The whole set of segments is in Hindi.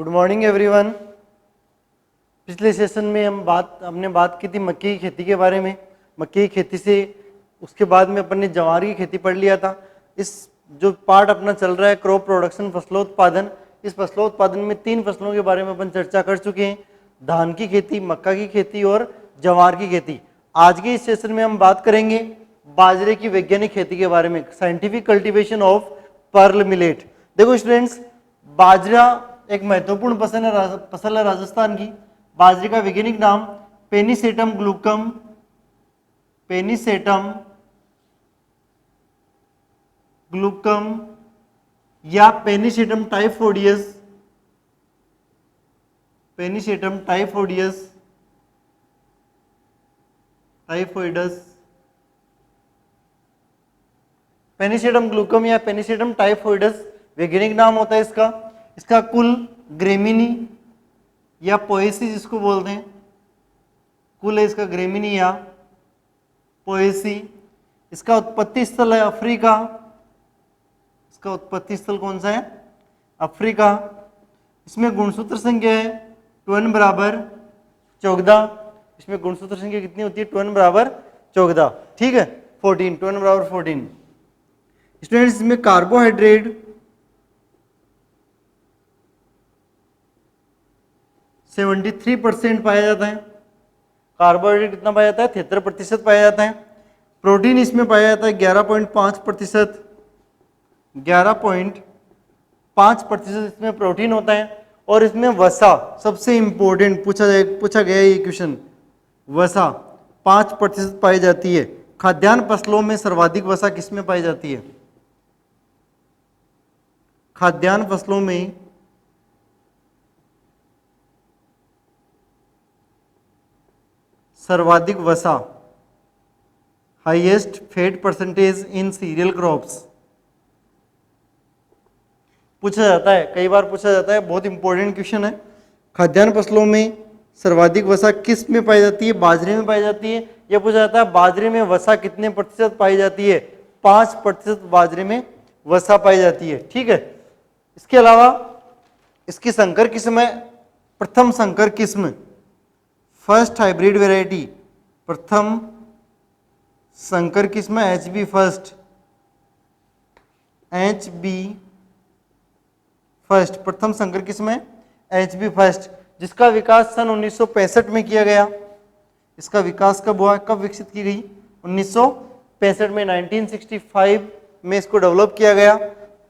Good morning everyone. पिछले सेशन में हमने बात की थी मक्के की खेती के बारे में। मक्के की खेती से उसके बाद में अपन ने ज्वार की खेती पढ़ लिया था। इस जो पार्ट अपना चल रहा है क्रॉप प्रोडक्शन, फसलोत्पादन, इस फसलोत्पादन में 3 फसलों के बारे में अपन चर्चा कर चुके हैं, धान की खेती, मक्का की खेती और ज्वार की खेती। आज के इस सेशन में हम बात करेंगे बाजरे की वैज्ञानिक खेती के बारे में, scientific cultivation of pearl millet. देखो स्टूडेंट्स, बाजरा एक महत्वपूर्ण फसल है राजस्थान की। बाजरे का वैज्ञानिक नाम पेनिसेटम ग्लूकम, पेनिसेटम ग्लूकम या पेनिसेटम टाइफोडियस, पेनिसेटम टाइफोडियस, टाइफोइडस, पेनिसेटम ग्लूकम या पेनिसेटम टाइफोइडस वैज्ञानिक नाम होता है इसका। इसका कुल ग्रेमिनी या पोएसी जिसको बोलते हैं, कुल है इसका ग्रेमिनी या पोएसी। इसका उत्पत्ति स्थल है अफ्रीका। इसका उत्पत्ति स्थल कौन सा है? अफ्रीका। इसमें गुणसूत्र संख्या है 2n बराबर 14। इसमें गुणसूत्र संख्या कितनी होती है? 2n बराबर 14, ठीक है, 14, 2n बराबर 14। स्टूडेंट्स, इसमें कार्बोहाइड्रेट 73% पाया जाता है। कार्बोहाइड्रेट कितना पाया जाता है? 73% पाया जाता है। प्रोटीन इसमें पाया जाता है 11.5%, 11.5% इसमें प्रोटीन होता है। और इसमें वसा सबसे इंपॉर्टेंट पूछा गया ये क्वेश्चन, वसा 5% पाई जाती है। खाद्यान्न फसलों में सर्वाधिक वसा किसमें पाई जाती है? खाद्यान्न फसलों में सर्वाधिक वसा, highest fat percentage in cereal crops पूछा जाता है, कई बार पूछा जाता है, बहुत इंपॉर्टेंट क्वेश्चन है। खाद्यान्न फसलों में सर्वाधिक वसा किस में पाई जाती है? बाजरे में पाई जाती है। यह पूछा जाता है बाजरे में वसा कितने प्रतिशत पाई जाती है? 5% बाजरे में वसा पाई जाती है, ठीक है। इसके अलावा इसकी संकर किस्म है, प्रथम संकर किस्म, फर्स्ट हाइब्रिड वेराइटी, प्रथम संकर किस्म HB फर्स्ट, HB फर्स्ट, प्रथम संकर किस्म है HB फर्स्ट, जिसका विकास सन 1965 में किया गया। इसका विकास कब हुआ, कब विकसित की गई? 1965 में, 1965 में इसको डेवलप किया गया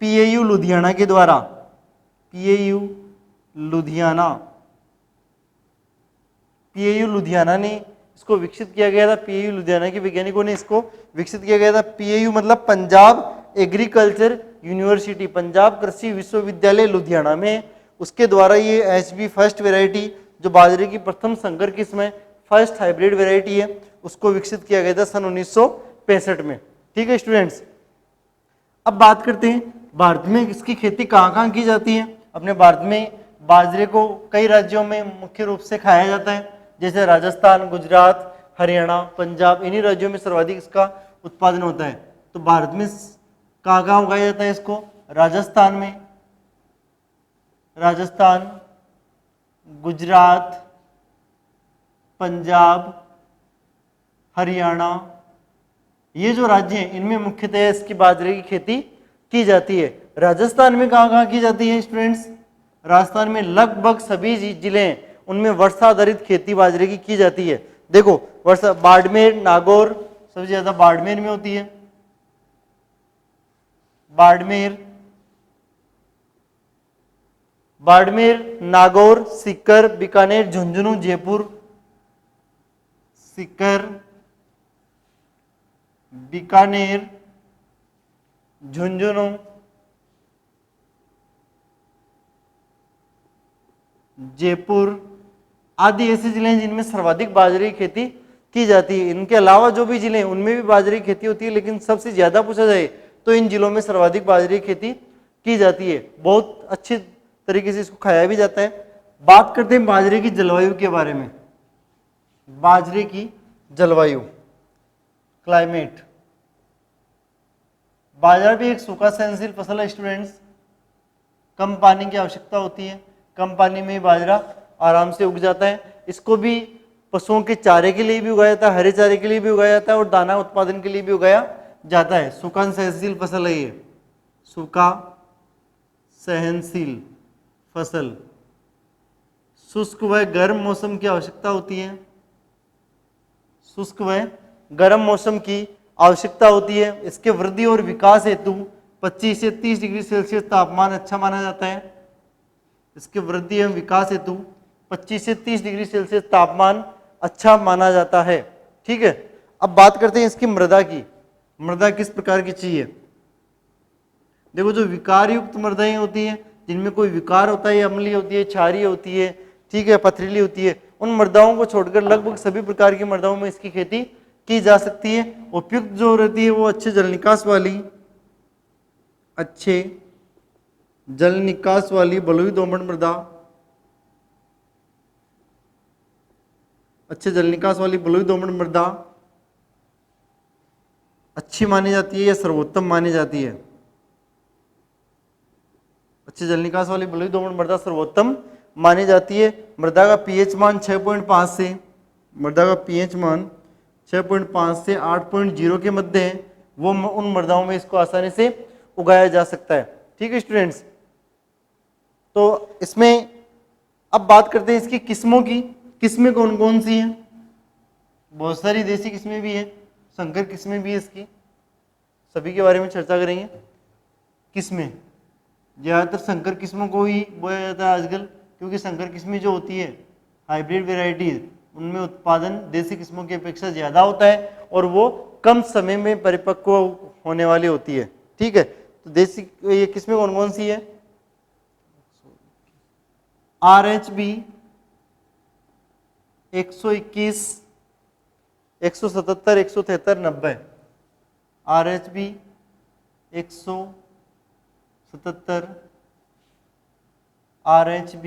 PAU लुधियाना के द्वारा। PAU लुधियाना, PAU लुधियाना ने इसको विकसित किया गया था। PAU लुधियाना के वैज्ञानिकों ने इसको विकसित किया गया था। PAU मतलब पंजाब एग्रीकल्चर यूनिवर्सिटी, पंजाब कृषि विश्वविद्यालय लुधियाना में, उसके द्वारा ये HB फर्स्ट वेराइटी जो बाजरे की प्रथम संकर किस्म है, फर्स्ट हाइब्रिड वेराइटी है, उसको विकसित किया गया था सन 1965 में, ठीक है स्टूडेंट्स। अब बात करते हैं भारत में इसकी खेती कहाँ कहाँ की जाती है। अपने भारत में बाजरे को कई राज्यों में मुख्य रूप से खाया जाता है, जैसे राजस्थान, गुजरात, हरियाणा, पंजाब, इन्हीं राज्यों में सर्वाधिक इसका उत्पादन होता है। तो भारत में कहाँ कहाँ उगाया जाता है इसको? राजस्थान में, राजस्थान, गुजरात, पंजाब, हरियाणा, ये जो राज्य हैं इनमें मुख्यतः इसकी बाजरे की खेती की जाती है। राजस्थान में कहाँ कहाँ की जाती है स्टूडेंट्स? राजस्थान में लगभग सभी जिले हैं उनमें वर्षा आधारित खेती बाजरे की जाती है। देखो वर्षा, बाड़मेर, नागौर, सबसे ज्यादा बाड़मेर में होती है, बाड़मेर, बाड़मेर, नागौर, सीकर, बीकानेर, झुंझुनू, जयपुर, सीकर, बीकानेर, झुंझुनू, जयपुर आदि ऐसे जिले हैं जिनमें सर्वाधिक बाजरे की खेती की जाती है। इनके अलावा जो भी जिले हैं उनमें भी बाजरे की खेती होती है, लेकिन सबसे ज्यादा पूछा जाए तो इन जिलों में सर्वाधिक बाजरे की खेती की जाती है। बहुत अच्छे तरीके से इसको खाया भी जाता है। बात करते हैं बाजरे की जलवायु के बारे में। बाजरे की जलवायु, क्लाइमेट। बाजरा भी एक सूखा सहनशील फसल है स्टूडेंट्स, कम पानी की आवश्यकता होती है, कम पानी में ही बाजरा आराम से उग जाता है। इसको भी पशुओं के चारे के लिए भी उगाया जाता है, हरे चारे के लिए भी उगाया जाता है और दाना उत्पादन के लिए भी उगाया जाता है। सूखा सहनशील फसल है ये, सूखा सहनशील फसल। शुष्क व गर्म मौसम की आवश्यकता होती है, शुष्क व गर्म मौसम की आवश्यकता होती है। इसके वृद्धि और विकास हेतु 25 से 30 डिग्री सेल्सियस तापमान अच्छा माना जाता है। इसके वृद्धि एवं विकास हेतु 25 से 30 डिग्री सेल्सियस तापमान अच्छा माना जाता है। ठीक है, अब बात करते हैं इसकी मृदा की। मृदा किस प्रकार की चाहिए? देखो, जो विकार युक्त मृदाएं होती हैं, जिनमें कोई विकार होता है, अम्लीय होती है, क्षारीय होती है, ठीक है, पथरीली होती है, उन मृदाओं को छोड़कर लगभग सभी प्रकार की मृदाओं में इसकी खेती की जा सकती है। उपयुक्त जो रहती है वो अच्छे जल निकास वाली, अच्छे जल निकास वाली बलुई दोमट मृदा, अच्छे जल निकास वाली बलुई दोमट मृदा अच्छी मानी जाती है या सर्वोत्तम मानी जाती है? अच्छे जल निकास वाली बलुई दोमट मृदा सर्वोत्तम मानी जाती है। मृदा का पीएच मान 6.5 से, मृदा का पीएच मान 6.5 से 8.0 के मध्य है, वो उन मृदाओं में इसको आसानी से उगाया जा सकता है। ठीक है स्टूडेंट्स, तो इसमें अब बात करते हैं इसकी किस्मों की। किस्में कौन कौन सी हैं? बहुत सारी देसी किस्में भी हैं, संकर किस्में भी है इसकी, सभी के बारे में चर्चा करेंगे। किस्में ज़्यादातर संकर किस्मों को ही बोया जाता है आजकल, क्योंकि संकर किस्में जो होती है, हाइब्रिड वेराइटीज, उनमें उत्पादन देसी किस्मों की अपेक्षा ज़्यादा होता है और वो कम समय में परिपक्व होने वाली होती है। ठीक है, तो देसी ये किस्में कौन कौन सी है? RHB 121, 177, 173, 90। RHB 177, RHB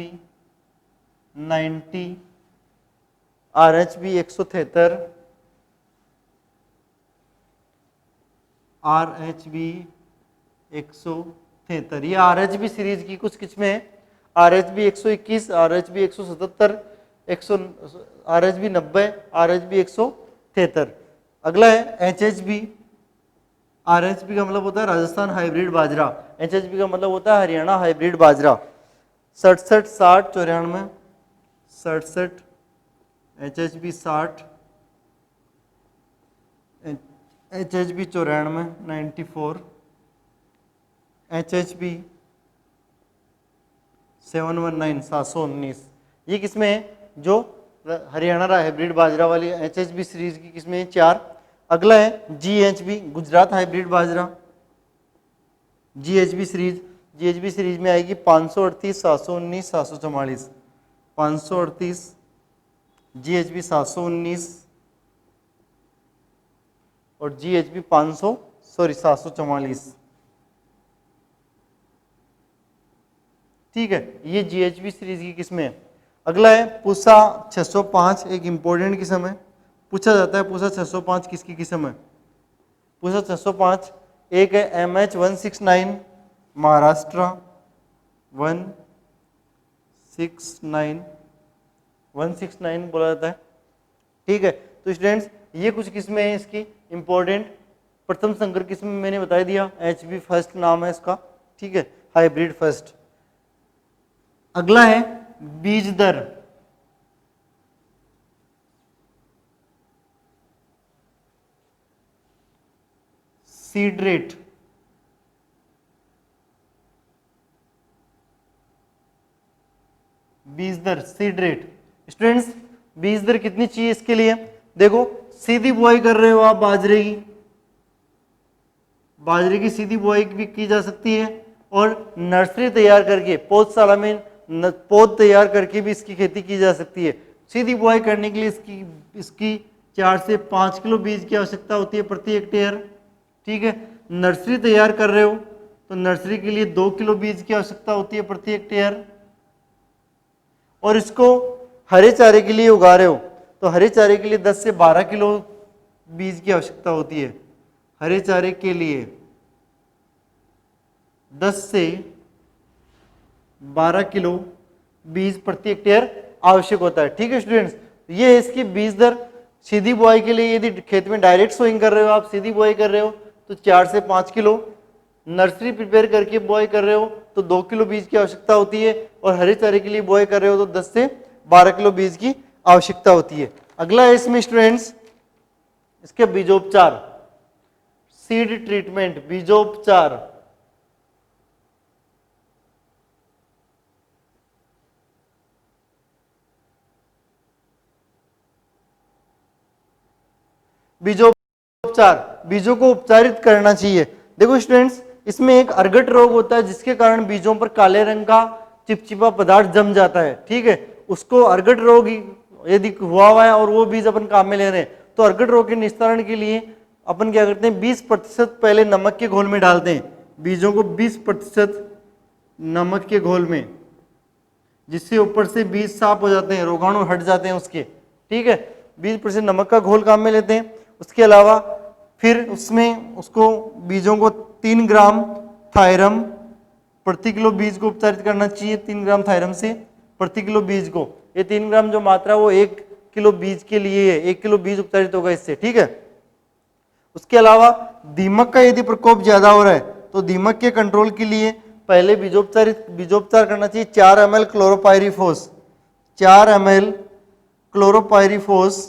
90, RHB 173, RHB 173। ये RHB सीरीज की कुछ किस्में हैं। RHB 121, RHB 177, RHB 90, RHB 173। अगला है HHB। RHB का मतलब होता है राजस्थान हाइब्रिड बाजरा, HHB का मतलब होता है हरियाणा हाइब्रिड बाजरा। 67, 60, 94, 67, HHB 60, HHB 94, 94, HHB 719, 719। ये किस्में हैं जो हरियाणा हाइब्रिड बाजरा वाली HHB सीरीज की किस्में हैं 4। अगला है GHB, गुजरात हाइब्रिड बाजरा, GHB सीरीज। GHB सीरीज में आएगी 538, 719, 744, 538, GHB 719 और GHB 744। ठीक है, ये GHB सीरीज की किस्में हैं। अगला है पूसा 605, एक इंपॉर्टेंट किस्म है, पूछा जाता है पूसा 605 किसकी किस्म है? पूसा 605 एक है MH 169, महाराष्ट्र 169 बोला जाता है। ठीक है, तो स्टूडेंट्स ये कुछ किस्में हैं इसकी इंपॉर्टेंट। प्रथम संकर किस्म मैंने बता दिया, HB फर्स्ट नाम है इसका। ठीक है, हाइब्रिड फर्स्ट। अगला है बीज दर। Seed rate. बीज दर, सीड रेट। स्टूडेंट्स बीज दर कितनी चाहिए इसके लिए? देखो, सीधी बुआई कर रहे हो आप बाजरे की सीधी बुआई भी की जा सकती है और नर्सरी तैयार करके पौधशाला में पौध तैयार करके भी इसकी खेती की जा सकती है। सीधी बुआई करने के लिए इसकी 4 से 5 किलो बीज की आवश्यकता होती है प्रति हेक्टेयर। ठीक है, नर्सरी तैयार कर रहे हो तो नर्सरी के लिए 2 किलो बीज की आवश्यकता होती है प्रति हेक्टेयर। और इसको हरे चारे के लिए उगा रहे हो तो हरे चारे के लिए 10 से 12 किलो बीज की आवश्यकता होती है। हरे चारे के लिए 10 से 12 किलो बीज प्रति हेक्टेयर आवश्यक होता है। ठीक है स्टूडेंट्स, ये है इसकी बीज दर। सीधी बुआई के लिए यदि खेत में डायरेक्ट सोइंग कर रहे हो, आप सीधी बुआई कर रहे हो तो 4 से 5 किलो, नर्सरी प्रिपेयर करके बुआई कर रहे हो तो 2 किलो बीज की आवश्यकता होती है, और हरे चारे के लिए बुआई कर रहे हो तो 10 से 12 किलो बीज की आवश्यकता होती है। अगला है इसमें स्टूडेंट्स इसके बीजोपचार, सीड ट्रीटमेंट, बीजोपचार। बीजोपचार, बीजों को उपचारित करना चाहिए। देखो स्टूडेंट्स, इसमें एक अर्गट रोग होता है जिसके कारण बीजों पर काले रंग का चिपचिपा पदार्थ जम जाता है। ठीक है, उसको अर्गट रोग यदि हुआ है और वो बीज अपन काम में ले रहे हैं तो अर्गट रोग के निस्तारण के लिए अपन क्या करते हैं, 20% पहले नमक के घोल में डालते हैं, बीजों को 20% नमक के घोल में, जिससे ऊपर से बीज साफ हो जाते हैं, रोगाणु हट जाते हैं उसके। ठीक है, 20% नमक का घोल काम में लेते हैं। उसके अलावा फिर उसमें उसको बीजों को 3 ग्राम थायरम प्रति किलो बीज को उपचारित करना चाहिए। 3 ग्राम थायरम से प्रति किलो बीज को, ये 3 ग्राम जो मात्रा वो 1 किलो बीज के लिए है, 1 किलो बीज उपचारित होगा इससे। ठीक है, उसके अलावा दीमक का यदि प्रकोप ज्यादा हो रहा है तो दीमक के कंट्रोल के लिए पहले बीजोपचार करना चाहिए। 4 ml क्लोरोपाइरीफोस, 4 ml क्लोरोपाइरीफोस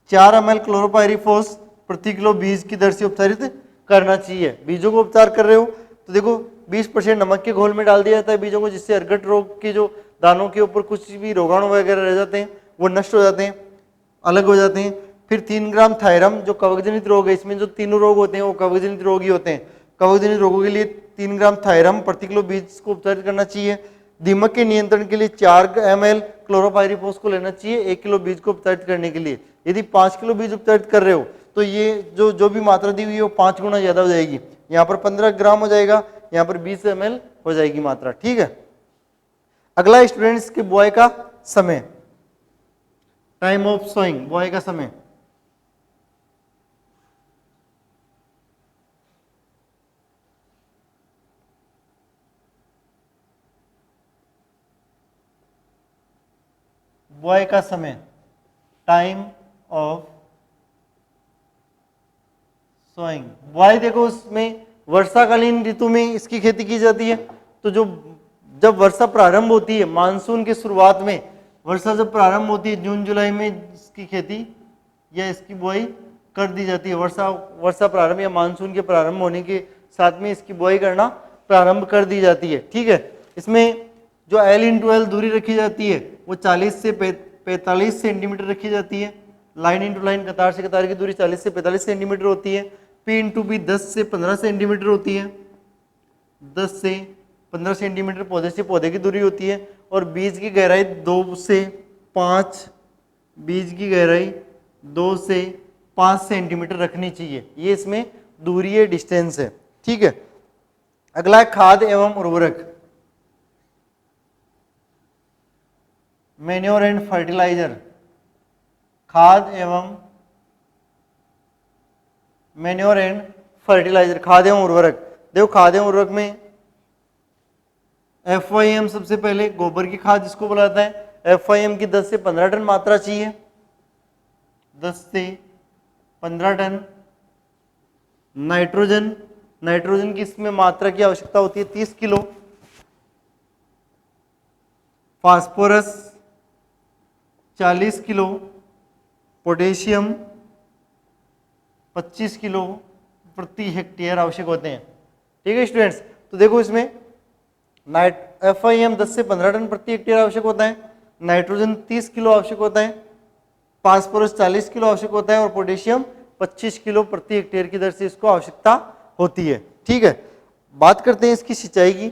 4 ml क्लोरोपाइरीफोस प्रति किलो बीज की दर से उपचारित करना चाहिए। बीजों को उपचार कर रहे हो तो देखो 20% नमक के घोल में डाल दिया जाता है बीजों को, जिससे अर्गट रोग के जो दानों के ऊपर कुछ भी रोगाणु वगैरह रह जाते हैं वो नष्ट हो जाते हैं, अलग हो जाते हैं। फिर 3 ग्राम थायरम, जो कवकजनित रोग है, इसमें जो तीनों रोग होते हैं वो कवकजनित रोग ही होते हैं। कवकजनित रोगों के लिए 3 ग्राम थायरम प्रति किलो बीज को उपचारित करना चाहिए। दीमक के नियंत्रण के लिए 4 ml क्लोरोपाइरीफोस को लेना चाहिए 1 किलो बीज को उपचारित करने के लिए। यदि 5 किलो बीज उपचारित कर रहे हो तो ये जो भी मात्रा दी हुई है वो 5 गुना ज्यादा हो जाएगी। यहाँ पर 15 ग्राम हो जाएगा, यहाँ पर 20 ml हो जाएगी मात्रा। ठीक है, अगला स्टूडेंट्स के बुआई का समय, टाइम ऑफ सोइंग, बुआई का समय। बुआई का समय, टाइम ऑफ सोइंग। बुआई देखो उसमें वर्षाकालीन ऋतु में इसकी खेती की जाती है। तो जब वर्षा प्रारंभ होती है, मानसून की शुरुआत में वर्षा जब प्रारंभ होती है जून जुलाई में, इसकी खेती या इसकी बुआई कर दी जाती है। वर्षा प्रारंभ या मानसून के प्रारंभ होने के साथ में इसकी बुआई करना प्रारंभ कर दी जाती है। ठीक है, इसमें जो L/L दूरी रखी जाती है वो 40 से 45 सेंटीमीटर रखी जाती है। लाइन इंटू लाइन, कतार से कतार की दूरी 40 से 45 सेंटीमीटर होती है। P/B 10 से 15 सेंटीमीटर होती है, 10 से 15 सेंटीमीटर पौधे से पौधे की दूरी होती है। और बीज की गहराई 2 से 5, बीज की गहराई 2 से 5 सेंटीमीटर रखनी चाहिए। ये इसमें दूरी है, डिस्टेंस है। ठीक है, अगला है खाद एवं उर्वरक, मैन्योर एंड फर्टिलाइजर। खाद एवं मैन्योर एंड फर्टिलाइजर, खाद एवं उर्वरक। देखो खाद एवं उर्वरक में FYM सबसे पहले, गोबर की खाद जिसको बोला जाता है, FYM की 10 से 15 टन मात्रा चाहिए, 10 से 15 टन। नाइट्रोजन की इसमें मात्रा की आवश्यकता होती है 30 kilo. Phosphorus 40 kilo, potassium 25 kilo प्रति हेक्टेयर आवश्यक होते हैं। ठीक है स्टूडेंट्स, तो देखो इसमें FIM 10 से 15 टन प्रति हेक्टेयर आवश्यक होता है, नाइट्रोजन 30 किलो आवश्यक होता है, फास्फोरस 40 किलो आवश्यक होता है और पोटेशियम 25 किलो प्रति हेक्टेयर की दर से इसको आवश्यकता होती है। ठीक है, बात करते हैं इसकी सिंचाई की।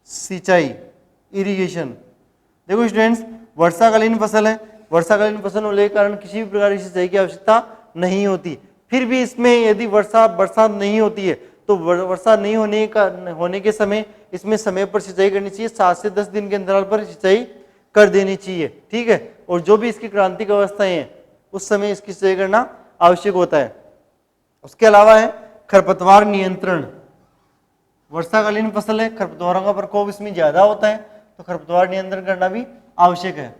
सिंचाई, इरिगेशन। देखो स्टूडेंट्स, वर्षाकालीन फसल है, वर्षाकालीन फसल होने के कारण किसी भी प्रकार की सिंचाई की आवश्यकता नहीं होती। फिर भी इसमें यदि बरसात नहीं होती है तो वर्षा नहीं होने के समय इसमें समय पर सिंचाई करनी चाहिए। 7 से 10 दिन के अंतराल पर सिंचाई कर देनी चाहिए। ठीक है, और जो भी इसकी क्रांतिक अवस्थाएं हैं उस समय इसकी सिंचाई करना आवश्यक होता है। उसके अलावा है खरपतवार नियंत्रण, वर्षाकालीन फसल है, खरपतवारों का प्रकोप इसमें ज्यादा होता है, तो खरपतवार नियंत्रण करना भी आवश्यक है।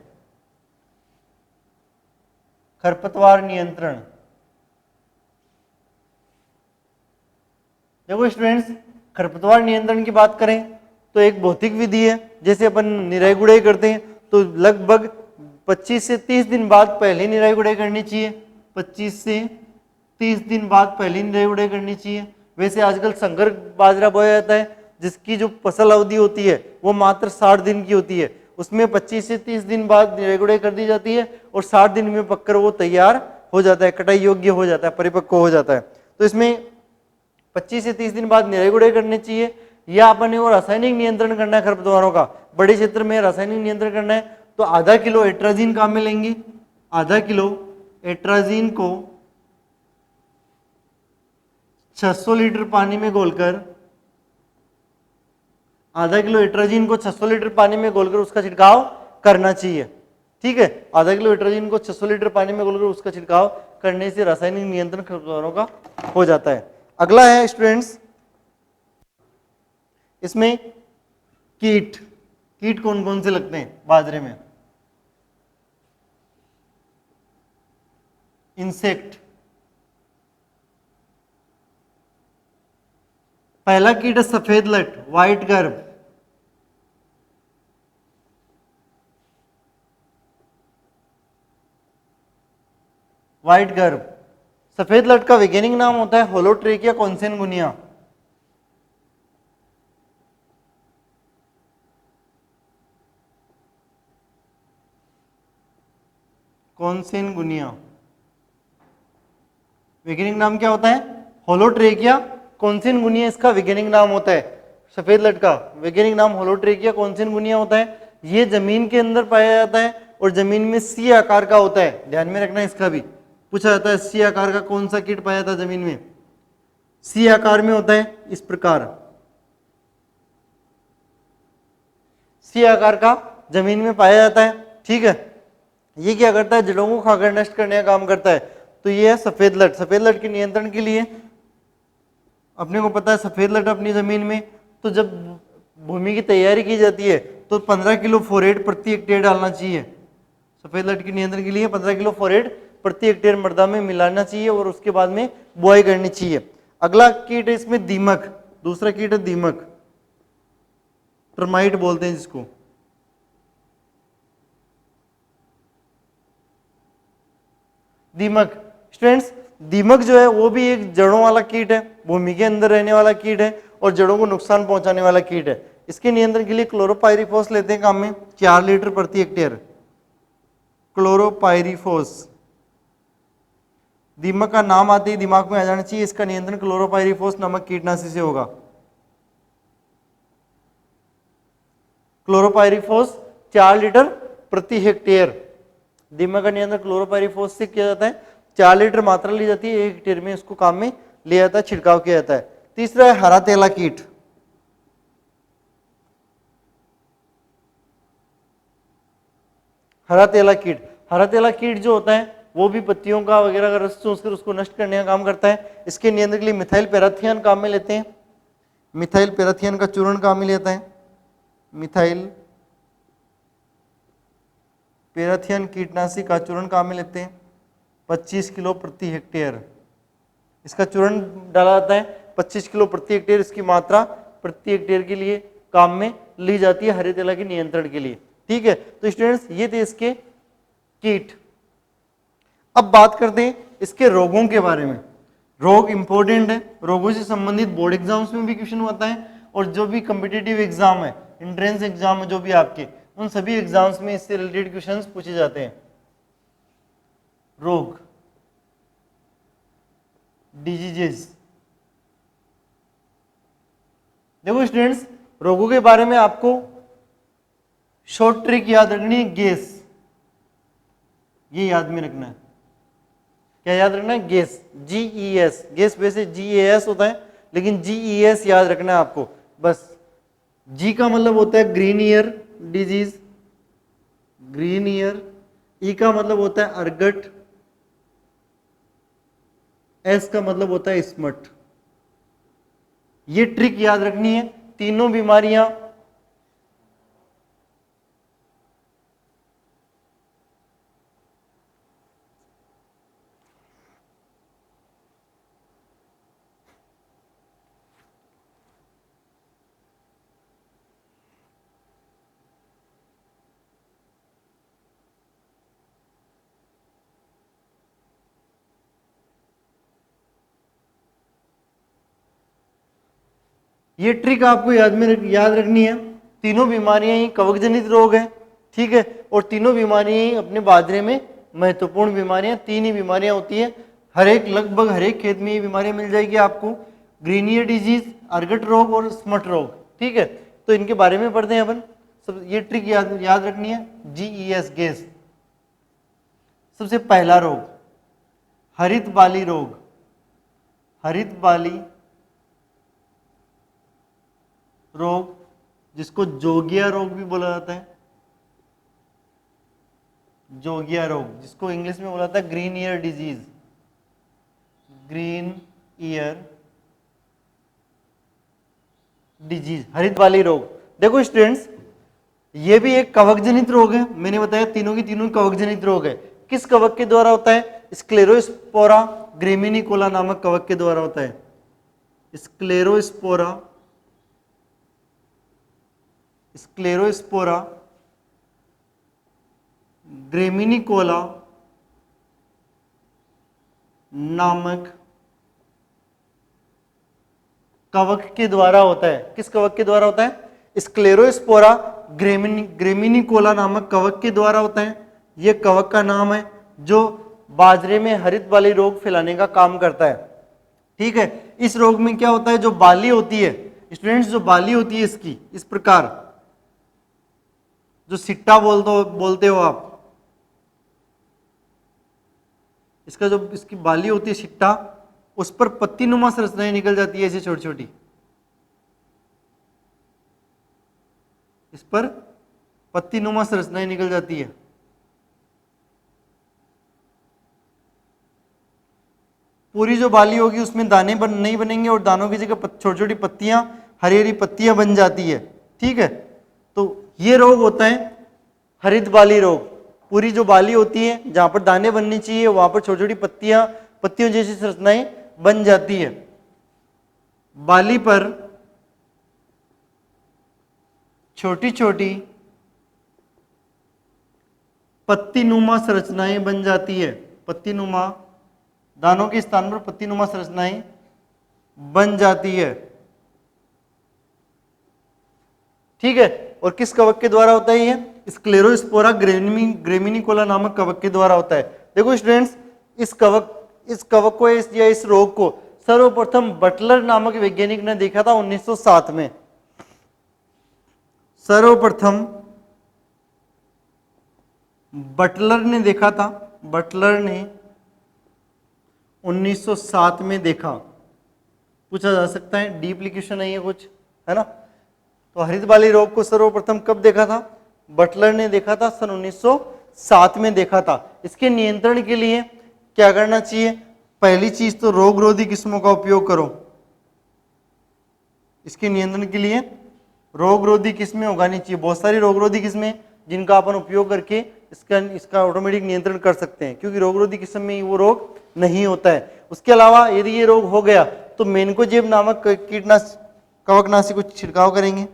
खरपतवार नियंत्रण, देखो स्टूडेंट्स, खरपतवार नियंत्रण की बात करें तो एक भौतिक विधि है। जैसे अपन निराई गुड़ाई करते हैं तो लगभग 25 से 30 दिन बाद पहले निराई गुड़ाई करनी चाहिए। 25 से 30 दिन बाद पहले निराई गुड़ाई करनी चाहिए। वैसे आजकल संकर बाजरा बोया जाता है जिसकी जो फसल अवधि होती है वो मात्र 60 दिन की होती है। उसमें 25 से 30 दिन बाद निराई गुड़ाई कर दी जाती है और 60 दिन में पककर वो तैयार हो जाता है, कटाई योग्य हो जाता है, परिपक्व हो जाता है। तो इसमें 25 से 30 दिन बाद निराई गुड़ाई करनी चाहिए। या अपन को रासायनिक नियंत्रण करना है खरपतवारों का, बड़े क्षेत्र में रासायनिक नियंत्रण करना है तो आधा किलो एट्राजीन काम में लेंगे। आधा किलो एट्राजीन को 600 लीटर पानी में घोलकर, आधा किलो एट्राजीन को 600 लीटर पानी में घोलकर उसका छिड़काव करना चाहिए। ठीक है, आधा किलो एट्राजीन को 600 लीटर पानी में घोलकर उसका छिड़काव करने से रासायनिक नियंत्रण खरपतवारों का हो जाता है। अगला है स्टूडेंट्स, इसमें कीट, कीट कौन कौन से लगते हैं बाजरे में? इंसेक्ट, पहला कीट है सफेद लट, व्हाइट गर्भ। व्हाइट गर्भ, सफेद लट का वैज्ञानिक नाम होता है होलोट्रेकिया कॉन्सेनगुनिया। कॉन्सेनगुनिया, वैज्ञानिक नाम क्या होता है? होलोट्रेकिया कॉन्सेनगुनिया इसका वैज्ञानिक नाम होता है। सफेद लट का वैज्ञानिक नाम होलोट्रेकिया कॉन्सेनगुनिया होता है। ये जमीन के अंदर पाया जाता है और जमीन में सी आकार का होता है, ध्यान में रखना। इसका भी पूछा जाता है सी आकार का कौन सा कीट पाया जाता है जमीन में? सी आकार में होता है, इस प्रकार सी आकार का जमीन में पाया जाता है। ठीक है, ये क्या करता है? जड़ों को खाकर नष्ट करने का काम करता है। तो ये है सफेद लट। सफेद लट के नियंत्रण के लिए अपने को पता है सफेद लट अपनी जमीन में, तो जब भूमि की तैयारी की जाती है तो 15 किलो फोरेट प्रति हेक्टेयर डालना चाहिए। सफेद लट के नियंत्रण के लिए 15 किलो फोरेट प्रति हेक्टेयर मृदा में मिलाना चाहिए और उसके बाद में बुआई करनी चाहिए। अगला कीट है इसमें दीमक, दूसरा कीट है दीमक, टर्माइट बोलते हैं जिसको। दीमक, स्टूडेंट्स दीमक जो है वो भी एक जड़ों वाला कीट है, भूमि के अंदर रहने वाला कीट है और जड़ों को नुकसान पहुंचाने वाला कीट है। इसके नियंत्रण के लिए क्लोरोपाइरीफॉस लेते हैं काम में 4 लीटर प्रति हेक्टेयर। क्लोरोपाइरीफॉस, दीमक का नाम आते ही दिमाग में आ जाना चाहिए, इसका नियंत्रण क्लोरोपाइरीफॉस नामक कीटनाशी से होगा। क्लोरोपाइरीफॉस 4 लीटर प्रति हेक्टेयर, दीमक का नियंत्रण क्लोरोपाइरीफॉस से किया जाता है। 4 लीटर मात्रा ली जाती है, 1 हेक्टेयर में इसको काम में लिया जाता है, छिड़काव किया जाता है। तीसरा है हरा तेला कीट। हरा तेला कीट, हरा तेला कीट जो होता है वो भी पत्तियों का वगैरह का रस चूसकर उसको नष्ट करने का काम करता है। इसके नियंत्रण के लिए मिथाइल पैराथियन काम में लेते हैं। मिथाइल पैराथियन का चूर्ण काम में लेता है। मिथाइल पैराथियन कीटनाशी का चूर्ण काम में लेते हैं 25 किलो प्रति हेक्टेयर। इसका चूर्ण डाला जाता है 25 किलो प्रति हेक्टेयर, इसकी मात्रा प्रति हेक्टेयर के लिए काम में ली जाती है हरे तेला के नियंत्रण के लिए। ठीक है, तो स्टूडेंट्स ये थे इसके कीट। अब बात करते हैं इसके रोगों के बारे में। रोग इंपॉर्टेंट है, रोगों से संबंधित बोर्ड एग्जाम्स में भी क्वेश्चन होता है और जो भी कम्पिटिटिव एग्जाम है, एंट्रेंस एग्जाम है जो भी आपके, उन सभी एग्जाम्स में इससे रिलेटेड क्वेश्चंस पूछे जाते हैं। रोग, डिजीजेस, देखो स्टूडेंट्स रोगों के बारे में आपको शॉर्ट ट्रिक याद रखनी है, गेस, ये याद में रखना है। क्या याद रखना है? गेस, GES, गेस वैसे GAS होता है लेकिन GES याद रखना है आपको बस। G का मतलब होता है green ear disease, green ear. E का मतलब होता है अर्गट, S का मतलब होता है स्मट। ये ट्रिक याद रखनी है। तीनों बीमारियां ये ट्रिक आपको याद रखनी है। तीनों बीमारियां ही कवक जनित रोग है, ठीक है, और तीनों बीमारियां ही अपने बाजरे में महत्वपूर्ण बीमारियां, तीन ही बीमारियां होती है। लगभग हर एक खेत में ये बीमारियां मिल जाएगी आपको, ग्रीन ईयर डिजीज, अर्गट रोग और स्मट रोग, ठीक है। तो इनके बारे में पढ़ते हैं अपन। सब ये ट्रिक याद रखनी है। GES gas. सबसे पहला रोग हरित बाली रोग, हरित बाली रोग जिसको जोगिया रोग भी बोला जाता है, जोगिया रोग जिसको इंग्लिश में बोला जाता है green ear disease, green ear disease, हरित बाली रोग। देखो स्टूडेंट्स, ये भी एक कवक जनित रोग है। मैंने बताया तीनों की तीनों कवक जनित रोग है। किस कवक के द्वारा होता है? स्क्लेरोस्पोरा ग्रेमिनिकोला नामक कवक के द्वारा होता है। स्क्लेरोस्पोरा ग्रेमिनिकोला नामक कवक के द्वारा होता है। किस कवक के द्वारा होता है? स्क्लेरोस्पोरा ग्रेमिनिकोला नामक कवक के द्वारा होता है। यह कवक का नाम है जो बाजरे में हरित बाली रोग फैलाने का काम करता है, ठीक है। इस रोग में क्या होता है? जो बाली होती है स्टूडेंट्स, जो बाली होती है इसकी इस प्रकार, जो सिट्टा बोलते हो आप, इसकी बाली होती है सिट्टा, उस पर पत्ती नुमा संरचनाएं निकल जाती है ऐसे छोटी छोटी, इस पर पत्ती नुमा संरचनाएं निकल जाती है। पूरी जो बाली होगी उसमें दाने नहीं बनेंगे और दानों की जगह छोटी छोटी पत्तियां, हरी हरी पत्तियां बन जाती है, ठीक है। तो ये रोग होता है हरित बाली रोग। पूरी जो बाली होती है जहां पर दाने बननी चाहिए वहां पर छोटी छोटी पत्तियों जैसी संरचनाएं बन जाती है। बाली पर छोटी छोटी पत्तीनुमा संरचनाएं बन जाती है। पत्तीनुमा, दानों के स्थान पर पत्तीनुमा संरचनाएं बन जाती है, ठीक है। और किस कवक के द्वारा होता है? ये स्क्लेरोस्पोरा ग्रेमिनिकोला नामक कवक के द्वारा होता है। देखो स्टूडेंट्स, इस कवक को या इस रोग को सर्वप्रथम बटलर नामक वैज्ञानिक ने देखा था 1907 में। सर्वप्रथम बटलर ने देखा था, बटलर ने 1907 में देखा। पूछा जा सकता है, डीप एप्लीकेशन है ये कुछ, है ना। तो हरित बाली रोग को सर्वप्रथम कब देखा था? बटलर ने देखा था, सन 1907 में देखा था। इसके नियंत्रण के लिए क्या करना चाहिए? पहली चीज तो रोगरोधी किस्मों का उपयोग करो। इसके नियंत्रण के लिए रोगरोधी किस्में उगानी चाहिए। बहुत सारी रोगरोधी किस्में जिनका अपन उपयोग करके इसका ऑटोमेटिक नियंत्रण कर सकते हैं, क्योंकि रोगरोधी किस्म में वो रोग नहीं होता है। उसके अलावा यदि ये रोग हो गया तो मेनकोजेब नामक कवकनाशी को छिड़काव करेंगे।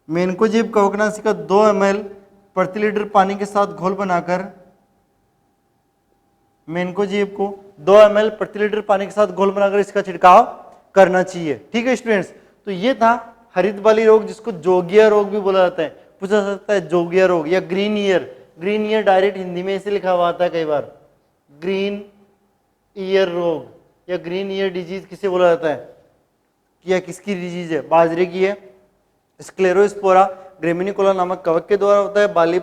मेनकोजेब कवकनाशी का 2 ml प्रति लीटर पानी के साथ घोल बनाकर, मेनकोजेब को 2 ml प्रति लीटर पानी के साथ घोल बनाकर इसका छिड़काव करना चाहिए, ठीक है स्टूडेंट्स। तो ये था हरित बाली रोग, जिसको जोगिया रोग भी बोला जाता है। पूछा जा सकता है जोगिया रोग या ग्रीन ईयर डायरेक्ट हिंदी में ऐसे लिखा हुआ आता है कई बार, ग्रीन ईयर रोग या ग्रीन ईयर डिजीज किसे बोला जाता है, या किसकी डिजीज है? बाजरे की है। स्क्लेरोस्पोरा ग्रेमिनिकोला नामक कवक के द्वारा होता है। बाली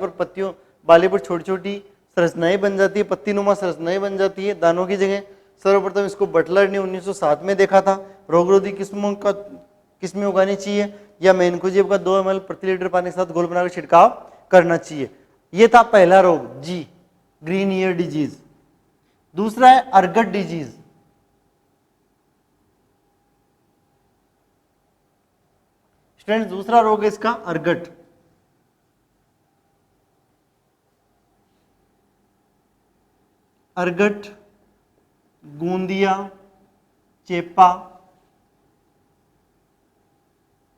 पर छोटी छोटी संरचनाएं बन जाती है, पत्तीनुमा संरचनाएं बन जाती है दानों की जगह। सर्वप्रथम इसको बटलर ने 1907 में देखा था। रोगरोधी किस्में उगानी चाहिए या मेनकोजेब का 2 ml प्रति लीटर पानी के साथ घोल बनाकर छिड़काव करना चाहिए। यह था पहला रोग, जी, ग्रीन ईयर डिजीज। दूसरा है अर्गट डिजीज। स्टूडेंट दूसरा रोग है इसका अर्गट। अर्गट, गूंदिया, चेपा,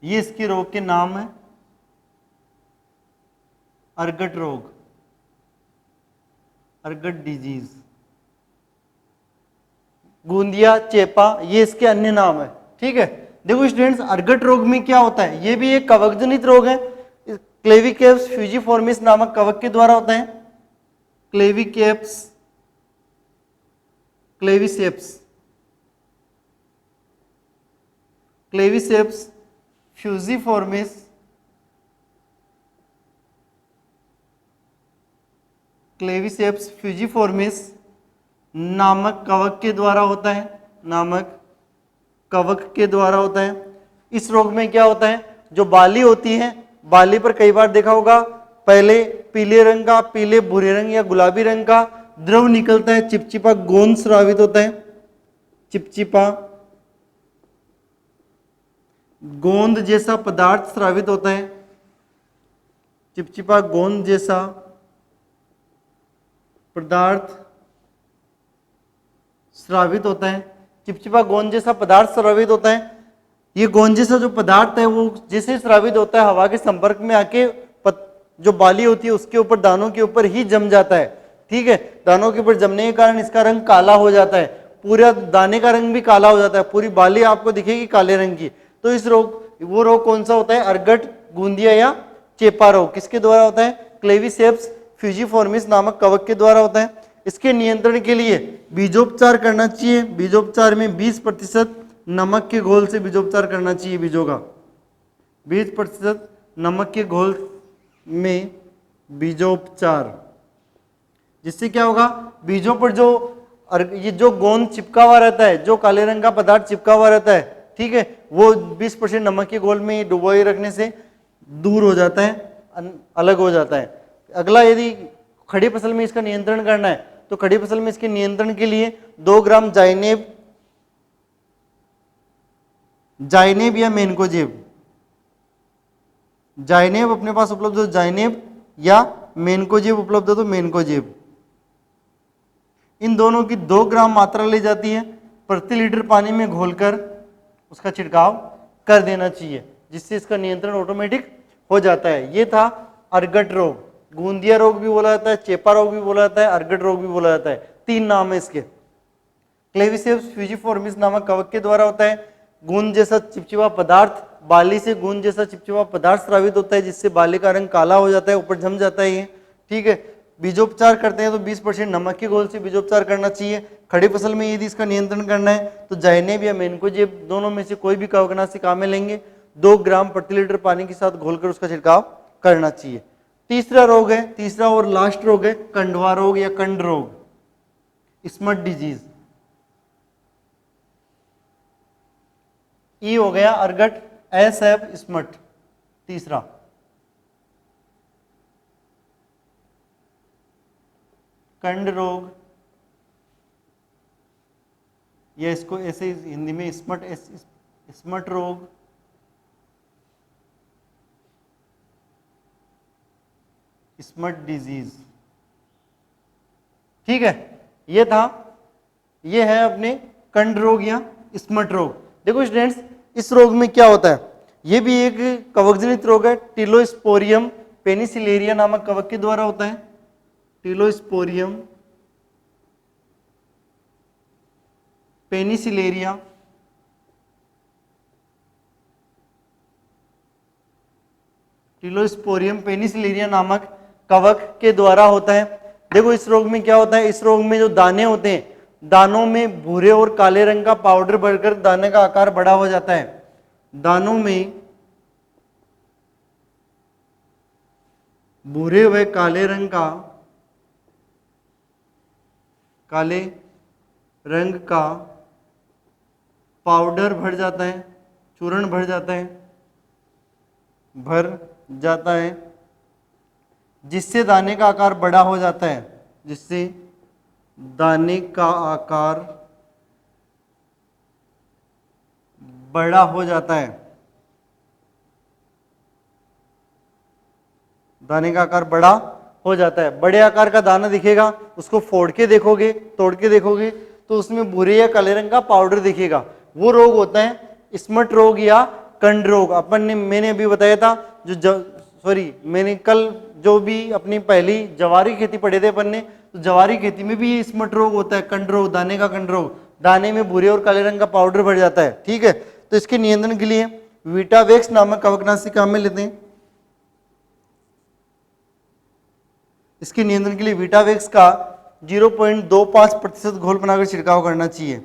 ये इसके रोग के नाम है। अर्गट रोग, अर्गट डिजीज, गूंदिया, चेपा, ये इसके अन्य नाम है। ठीक है, देखो स्टूडेंट्स अर्गट रोग में क्या होता है, ये भी एक कवकजनित रोग है। क्लेविकेप्स फ्यूजिफॉर्मिस नामक कवक के द्वारा होता है। क्लेविकेप्स, क्लेविसेप्स, क्लेविसेप्स फ्यूजिफॉर्मिस क्लेविसेप्स फ्यूजिफॉर्मिस नामक कवक के द्वारा होता है। नामक कवक के द्वारा होता है। इस रोग में क्या होता है, जो बाली होती है, बाली पर कई बार देखा होगा पहले पीले रंग का, पीले भूरे रंग या गुलाबी रंग का द्रव निकलता है, चिपचिपा गोंद स्रावित होता है। चिपचिपा गोंद जैसा पदार्थ स्रावित होता है। चिपचिपा गोंद जैसा पदार्थ स्रावित होता है। चिपचिपा गोंद जैसा पदार्थ स्रावित होता है। ये गोंद जैसा जो पदार्थ है वो जैसे स्रावित होता है हवा के संपर्क में आके जो बाली होती है उसके ऊपर, दानों के ऊपर ही जम जाता है। ठीक है, दानों के ऊपर जमने के कारण इसका रंग काला हो जाता है, पूरा दाने का रंग भी काला हो जाता है, पूरी बाली आपको दिखेगी काले रंग की। तो इस रोग, वो रोग कौन सा होता है, अर्गट, गूंदिया या चेपा रोग। किसके द्वारा होता है, क्लेविसेप्स फ्यूजिफॉर्मिस नामक कवक के द्वारा होता है। इसके नियंत्रण के लिए बीजोपचार करना चाहिए। बीजोपचार में 20% नमक के घोल से बीजोपचार करना चाहिए। बीजों का 20% नमक के घोल में बीजोपचार, जिससे क्या होगा, बीजों पर जो ये जो गोंद चिपका हुआ रहता है, जो काले रंग का पदार्थ चिपका हुआ रहता है, ठीक है, वो 20% नमक के घोल में डुबोए रखने से दूर हो जाता है, अलग हो जाता है। अगला, यदि खड़ी फसल में इसका नियंत्रण करना है तो खड़ी फसल में इसके नियंत्रण के लिए 2 ग्राम जाइनेब, जाइनेब या मेनकोजेब, जाइनेब अपने पास उपलब्ध हो, जाइनेब या मेनकोजेब उपलब्ध हो तो मेनकोजेब, इन दोनों की 2 ग्राम मात्रा ली जाती है। प्रति लीटर पानी में घोलकर उसका छिड़काव कर देना चाहिए, जिससे इसका नियंत्रण ऑटोमेटिक हो जाता है। ये था अर्गट रोग। गूंदिया रोग भी बोला जाता है, चेपा रोग भी बोला जाता है, अर्गट रोग भी बोला जाता है। 3 नाम है इसके। क्लेविसेप्स फ्यूजिफॉर्मिस नामक कवक के द्वारा होता है। गूंद जैसा चिपचिपा पदार्थ, बाली से गूंद जैसा चिपचिपा पदार्थ स्रावित होता है, जिससे बाली का रंग काला हो जाता है, ऊपर जम जाता है ये। ठीक है, बीजोपचार करते हैं तो 20% नमक के घोल से बीजोपचार करना चाहिए। खड़ी फसल में यदि इसका नियंत्रण करना है तो जाइनेब या मेनकोजेब दोनों में से कोई भी कवकनाशी काम में लेंगे। 2 ग्राम प्रति लीटर पानी के साथ घोलकर उसका छिड़काव करना चाहिए। तीसरा रोग है, तीसरा और लास्ट रोग है कंडवा रोग या कंड रोग, स्मट डिजीज। ई हो गया अर्गट, एस है स्मट। तीसरा कंड रोग, या इसको ऐसे हिंदी में स्मट, स्मट रोग। Smut disease. ठीक है, ये था, ये है अपने कंड रोग या स्मट रोग। देखो स्टूडेंट्स, इस रोग में क्या होता है, ये भी एक कवकजनित रोग है। टिलोस्पोरियम पेनिसिलेरिया नामक कवक के द्वारा होता है। टिलोस्पोरियम पेनिसिलेरिया, टिलोस्पोरियम पेनिसिलेरिया नामक कवक के द्वारा होता है। देखो इस रोग में क्या होता है, इस रोग में जो दाने होते हैं, दानों में भूरे और काले रंग का पाउडर भरकर दाने का आकार बड़ा हो जाता है। दानों में भूरे व काले रंग का, काले रंग का पाउडर भर जाता है, चूर्ण भर जाता है, भर जाता है, जिससे दाने का आकार बड़ा हो जाता है, जिससे दाने का आकार बड़ा हो जाता है। दाने का आकार बड़ा हो जाता है। बड़े आकार का दाना दिखेगा, उसको फोड़ के देखोगे, तोड़ के देखोगे तो उसमें भूरे या काले रंग का पाउडर दिखेगा। वो रोग होता है स्मट रोग या कंड रोग। मैंने अभी बताया था मैंने कल जो भी अपनी पहली जवारी खेती पढ़े थे अपन ने, तो जवारी खेती में भी ये स्मट रोग होता है, कंड रोग, दाने का कंड रोग। दाने में भूरे और काले रंग का पाउडर भर जाता है। ठीक है, तो इसके नियंत्रण के लिए वीटावेक्स नामक कवकनाशी काम में लेते हैं। इसके नियंत्रण के लिए वीटावेक्स का 0.25% घोल बनाकर छिड़काव करना चाहिए।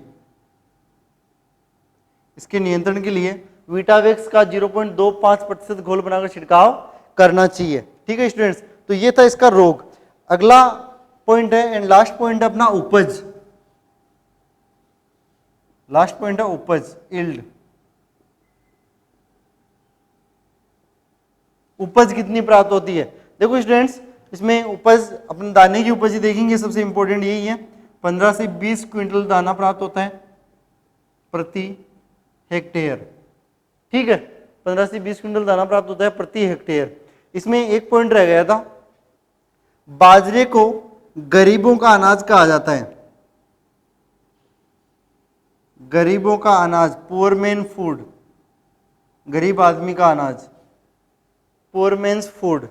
इसके नियंत्रण के लिए वीटावेक्स का 0.25% घोल बनाकर छिड़काव करना चाहिए। ठीक है स्टूडेंट्स, तो ये था इसका रोग। अगला पॉइंट है एंड लास्ट पॉइंट है अपना उपज। लास्ट पॉइंट है उपज, यील्ड। उपज कितनी प्राप्त होती है? देखो स्टूडेंट्स, इसमें उपज अपने दाने की उपज ही देखेंगे, सबसे इंपॉर्टेंट यही है। 15 से 20 क्विंटल दाना प्राप्त होता है प्रति हेक्टेयर। ठीक है, 15 से 20 क्विंटल दाना प्राप्त होता है प्रति हेक्टेयर। इसमें एक पॉइंट रह गया था, बाजरे को गरीबों का अनाज कहा जाता है। गरीबों का अनाज, पुअर मैन फूड, गरीब आदमी का अनाज, पुअर मैन्स फूड।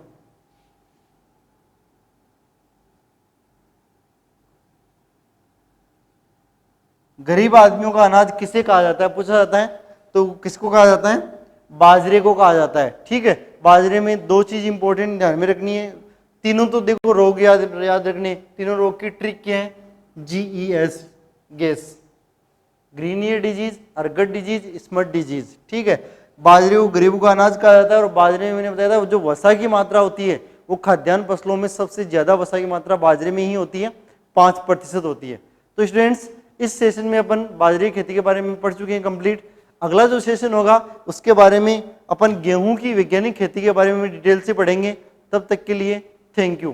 गरीब आदमियों का अनाज किसे कहा जाता है पूछा जाता है, तो किसको कहा जाता है? बाजरे को कहा जाता है। ठीक है, बाजरे में दो चीज इंपॉर्टेंट ध्यान में रखनी है। तीनों तो देखो रोग याद रखने, तीनों रोग की ट्रिक क्या है? GES, gas, green ear disease, ergot disease, smut disease. ठीक है, बाजरे को गरीबों का अनाज कहा जाता है। और बाजरे में मैंने बताया था जो वसा की मात्रा होती है, वो खाद्यान्न फसलों में सबसे ज्यादा वसा की मात्रा बाजरे में ही होती है, 5% होती है। तो स्टूडेंट्स, इस सेशन में अपन बाजरे की खेती के बारे में पढ़ चुके हैं कंप्लीट। अगला जो सेशन होगा उसके बारे में अपन गेहूं की वैज्ञानिक खेती के बारे में डिटेल से पढ़ेंगे। तब तक के लिए थैंक यू।